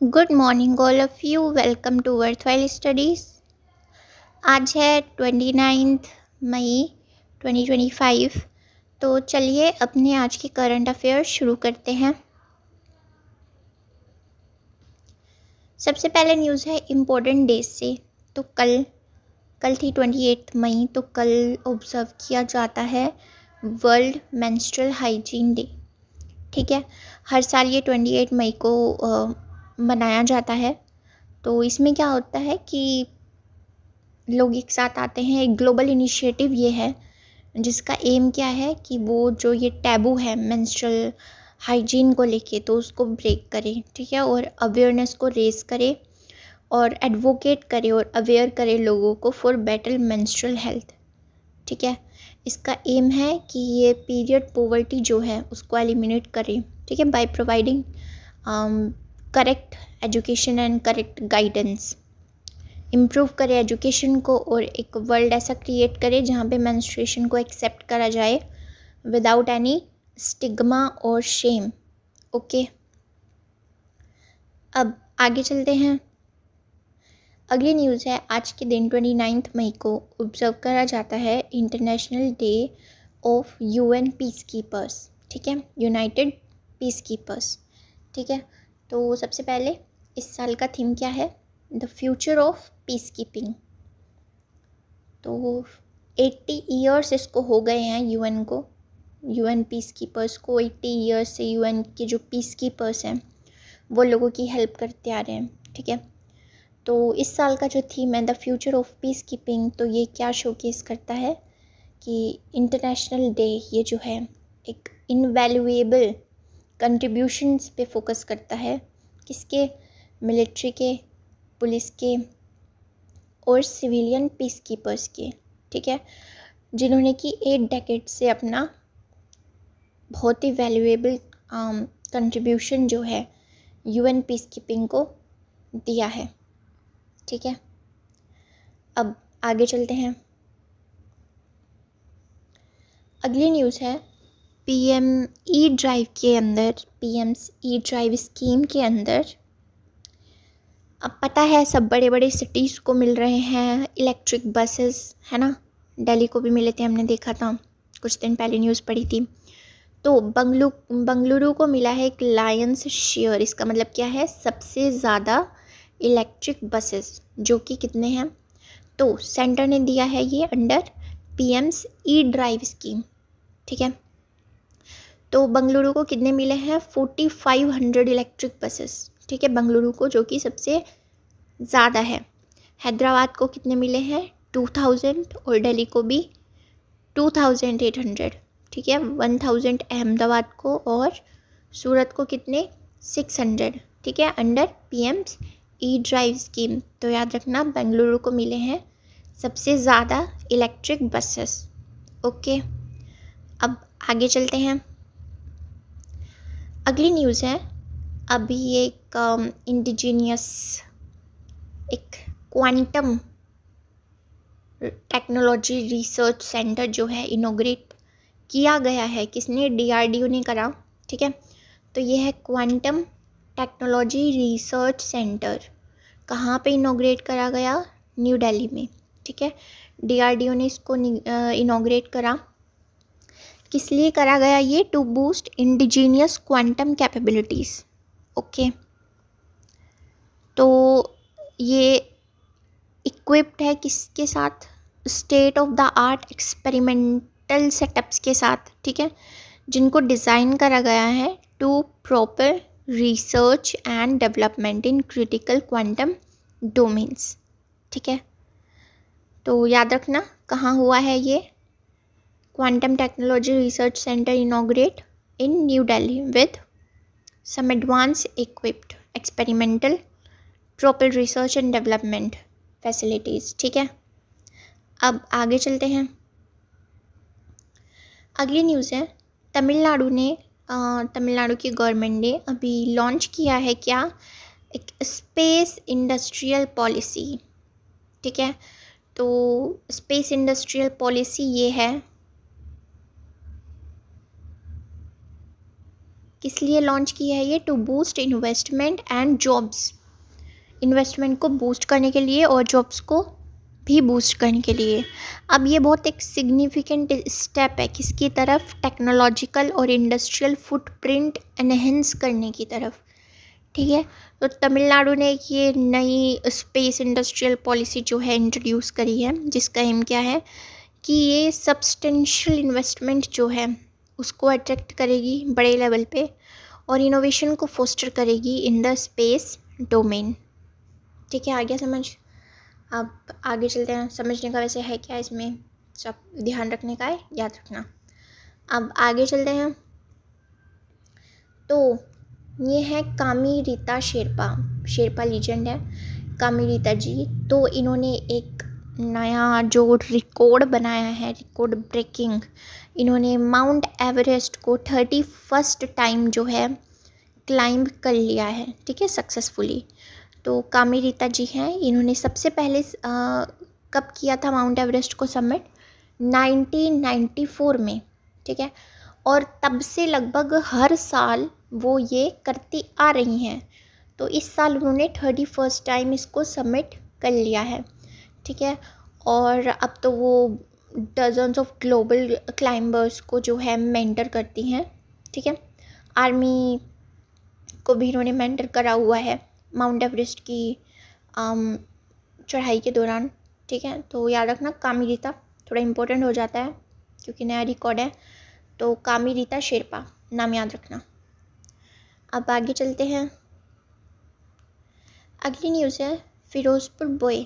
Good morning all of you. Welcome to worthwhile studies. आज है 29 मई 2025। तो चलिए अपने आज के करंट अफेयर्स शुरू करते हैं। सबसे पहले न्यूज़ है इम्पोर्टेंट डेज से। तो कल थी 28 मई, तो कल ऑब्ज़र्व किया जाता है वर्ल्ड मेंस्ट्रुअल हाइजीन डे। ठीक है, हर साल ये 28 मई को मनाया जाता है। तो इसमें क्या होता है कि लोग एक साथ आते हैं। एक ग्लोबल इनिशिएटिव ये है जिसका एम क्या है कि वो जो ये टैबू है मेंस्ट्रुअल हाइजीन को लेके, तो उसको ब्रेक करे। ठीक है, और अवेयरनेस को रेज करे और एडवोकेट करे और अवेयर करे लोगों को फॉर बेटर मेंस्ट्रुअल हेल्थ। ठीक है, इसका एम है कि ये पीरियड पॉवर्टी जो है उसको एलिमिनेट करे। ठीक है, by providing correct education and correct guidance. Improve करे एजुकेशन को और एक वर्ल्ड ऐसा क्रिएट करे जहाँ पे मेंस्ट्रुएशन को एक्सेप्ट करा जाए विदाउट एनी स्टिग्मा और शेम। ओके, अब आगे चलते हैं। अगली न्यूज़ है, आज के दिन 29 मई को ऑब्जर्व करा जाता है international day of UN peace keepers. ठीक है, यूनाइटेड पीस कीपर्स। ठीक है, तो सबसे पहले इस साल का थीम क्या है? The future of peace keeping. तो 80 ईयर्स इसको हो गए हैं यूएन को, यूएन पीस कीपर्स को 80 ईयर्स से यूएन के जो पीस कीपर्स हैं वो लोगों की हेल्प करते आ रहे हैं। ठीक है, तो इस साल का जो थीम है the future of peace keeping, तो ये क्या शोकेस करता है कि इंटरनेशनल डे ये जो है एक इनवैल्यूएबल कंट्रीब्यूशंस पे फोकस करता है। किसके? मिलिट्री के, पुलिस के और सिविलियन पीस कीपर्स के। ठीक है, जिन्होंने कि 8 डेकेड से अपना बहुत ही वैल्यूएबल कंट्रीब्यूशन जो है यूएन पीस कीपिंग को दिया है। ठीक है, अब आगे चलते हैं। अगली न्यूज़ है पीएम ई ड्राइव के अंदर, पीएम्स ई ड्राइव स्कीम के अंदर अब पता है सब बड़े बड़े सिटीज़ को मिल रहे हैं इलेक्ट्रिक बसेस, है ना। दिल्ली को भी मिले थे, हमने देखा था, कुछ दिन पहले न्यूज़ पढ़ी थी। तो बंगलुरु को मिला है एक लायंस शेयर। इसका मतलब क्या है? सबसे ज़्यादा इलेक्ट्रिक बसेस, जो कि कितने हैं? तो सेंटर ने दिया है ये under PM's E drive scheme. ठीक है, तो बंगलुरु को कितने मिले हैं? 4500 इलेक्ट्रिक बसेस। ठीक है, बंगलुरु को, जो कि सबसे ज़्यादा है। हैदराबाद को कितने मिले हैं? 2000 और दिल्ली को भी 2800। ठीक है, 1000 अहमदाबाद को और सूरत को कितने? 600। ठीक है, under PM's E drive scheme. तो याद रखना बेंगलुरु को मिले हैं सबसे ज़्यादा इलेक्ट्रिक बसेस। ओके, अब आगे चलते हैं। अगली न्यूज़ है अभी एक इंडिजीनियस एक क्वांटम टेक्नोलॉजी रिसर्च सेंटर जो है इनोग्रेट किया गया है। किसने? डीआरडीओ ने करा। ठीक है, तो ये है क्वांटम टेक्नोलॉजी रिसर्च सेंटर। कहाँ पे इनोग्रेट करा गया? न्यू दिल्ली में। ठीक है, डीआरडीओ ने इसको इनोग्रेट करा। किस लिए करा गया ये? To boost indigenous quantum capabilities. Okay, तो ये इक्विप्ड है किसके साथ? State of the art experimental setups के साथ। ठीक है, जिनको डिज़ाइन करा गया है to proper research and development in critical quantum domains. ठीक है, तो याद रखना कहाँ हुआ है ये? Quantum technology research centre inaugurate in New Delhi with some advanced equipped experimental proper research and development facilities। ठीक है, अब आगे चलते हैं। अगली न्यूज़ है तमिलनाडु की गवर्नमेंट ने अभी लॉन्च किया है क्या? एक स्पेस इंडस्ट्रियल पॉलिसी। ठीक है, तो स्पेस इंडस्ट्रियल पॉलिसी ये है किस लिए लॉन्च किया है ये? To boost investment and jobs, investment को बूस्ट करने के लिए और जॉब्स को भी बूस्ट करने के लिए। अब ये बहुत एक सिग्निफिकेंट स्टेप है किसकी तरफ? टेक्नोलॉजिकल और इंडस्ट्रियल फुटप्रिंट एनहेंस करने की तरफ, ठीक है। तो तमिलनाडु ने ये नई स्पेस इंडस्ट्रियल पॉलिसी जो है इंट्रोड्यूस करी है, जिसका एम क्या है कि ये सब्सटेंशियल इन्वेस्टमेंट जो है उसको अट्रैक्ट करेगी बड़े लेवल पे और इनोवेशन को फोस्टर करेगी इन द स्पेस डोमेन, ठीक है। आ गया समझ? अब आगे चलते हैं। समझने का वैसे है क्या इसमें, सब ध्यान रखने का है, याद रखना। अब आगे चलते हैं। तो ये है कामी रीता शेरपा, शेरपा लीजेंड है कामी रीता जी। तो इन्होंने एक नया जो रिकॉर्ड बनाया है, रिकॉर्ड ब्रेकिंग, इन्होंने माउंट एवरेस्ट को 31st टाइम जो है क्लाइंब कर लिया है, ठीक है, सक्सेसफुली। तो कामी रीता जी हैं, इन्होंने सबसे पहले कब किया था माउंट एवरेस्ट को सबमिट? 1994 में, ठीक है। और तब से लगभग हर साल वो ये करती आ रही हैं। तो इस साल उन्होंने 31st टाइम इसको सबमिट कर लिया है, ठीक है। और अब तो वो डजन्स ऑफ ग्लोबल क्लाइंबर्स को जो है मेंटर करती हैं, ठीक है। आर्मी को भी इन्होंने मेंटर करा हुआ है माउंट एवरेस्ट की चढ़ाई के दौरान, ठीक है। तो याद रखना कामी रीता, थोड़ा इम्पोर्टेंट हो जाता है क्योंकि नया रिकॉर्ड है। तो कामी रीता शेरपा नाम याद रखना। अब आगे चलते हैं। अगली न्यूज़ है फिरोज़पुर बॉय,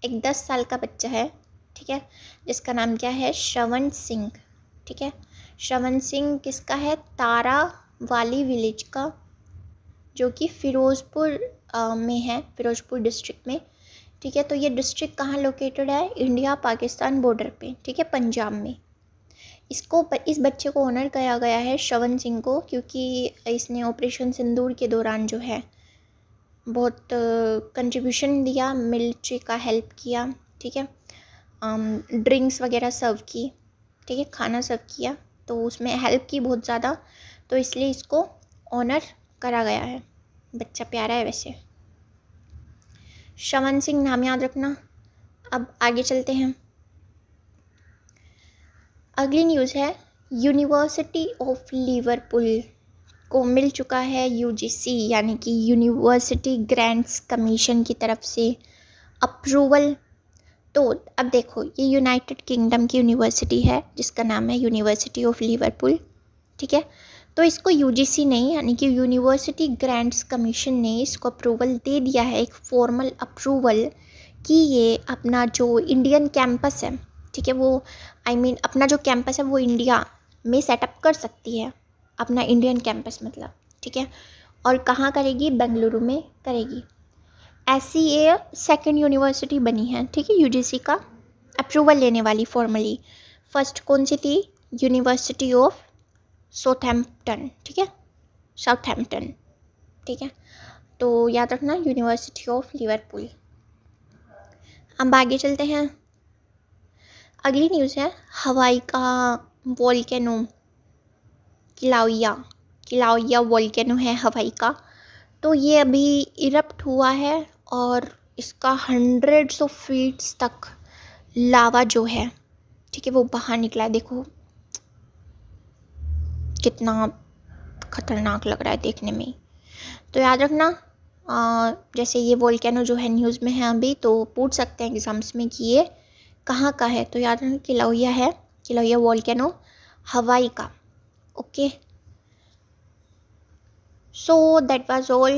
एक 10 साल का बच्चा है, ठीक है, जिसका नाम क्या है? श्रवण सिंह, ठीक है। श्रवण सिंह किसका है? तारा वाली विलेज का, जो कि फिरोज़पुर में है, फिरोज़पुर डिस्ट्रिक्ट में, ठीक है। तो ये डिस्ट्रिक्ट कहाँ लोकेटेड है? इंडिया पाकिस्तान बॉर्डर पे, ठीक है, पंजाब में। इस बच्चे को ऑनर किया गया है श्रवण सिंह को, क्योंकि इसने ऑपरेशन सिंदूर के दौरान जो है बहुत कंट्रीब्यूशन दिया, मिलिट्री का हेल्प किया, ठीक है, ड्रिंक्स वगैरह सर्व की, ठीक है, खाना सर्व किया, तो उसमें हेल्प की बहुत ज़्यादा, तो इसलिए इसको ऑनर करा गया है। बच्चा प्यारा है वैसे, श्रवण सिंह नाम याद रखना। अब आगे चलते हैं। अगली न्यूज़ है यूनिवर्सिटी ऑफ लिवरपूल को मिल चुका है यूजीसी यानी कि यूनिवर्सिटी ग्रांट्स कमीशन की तरफ से अप्रूवल। तो अब देखो, ये यूनाइटेड किंगडम की यूनिवर्सिटी है जिसका नाम है यूनिवर्सिटी ऑफ लिवरपूल, ठीक है। तो इसको यूजीसी नहीं यानी कि यूनिवर्सिटी ग्रांट्स कमीशन ने इसको अप्रूवल दे दिया है, एक फॉर्मल अप्रूवल, कि ये अपना जो इंडियन कैंपस है, ठीक है, वो अपना जो कैंपस है वो इंडिया में सेटअप कर सकती है, अपना इंडियन कैंपस मतलब, ठीक है। और कहाँ करेगी? बेंगलुरु में करेगी। ऐसी ये सेकंड यूनिवर्सिटी बनी है, ठीक है, यूजीसी का अप्रूवल लेने वाली फॉर्मली। फर्स्ट कौन सी थी? यूनिवर्सिटी ऑफ साउथहैम्पटन, ठीक है, साउथहैम्पटन, ठीक है। तो याद रखना यूनिवर्सिटी ऑफ लिवरपूल। अब आगे चलते हैं। अगली न्यूज़ है हवाई का वोल्केनो, किलाउया वोल्केनो है हवाई का। तो ये अभी इरप्ट हुआ है और इसका 100s of feet तक लावा जो है, ठीक है, वो बाहर निकला है। देखो कितना खतरनाक लग रहा है देखने में। तो याद रखना, जैसे ये वोल्केनो जो है न्यूज़ में है अभी, तो पूछ सकते हैं एग्जाम्स में कि ये कहाँ का है। तो याद रखना किलाउया है, किलाउया वोल्केनो हवाई का, okay. So that was all.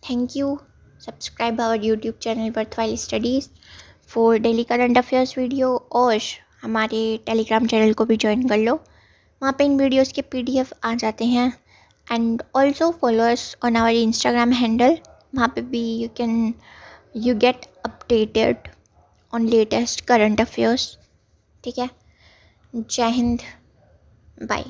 Thank you. Subscribe our YouTube channel Worthwhile Studies for daily current affairs video, और हमारे टेलीग्राम चैनल को भी ज्वाइन कर लो, वहाँ पे इन वीडियोस के PDF आ जाते हैं। And also follow us on our Instagram handle, वहाँ पे भी you get updated on latest current affairs, ठीक है। जय हिंद, बाय।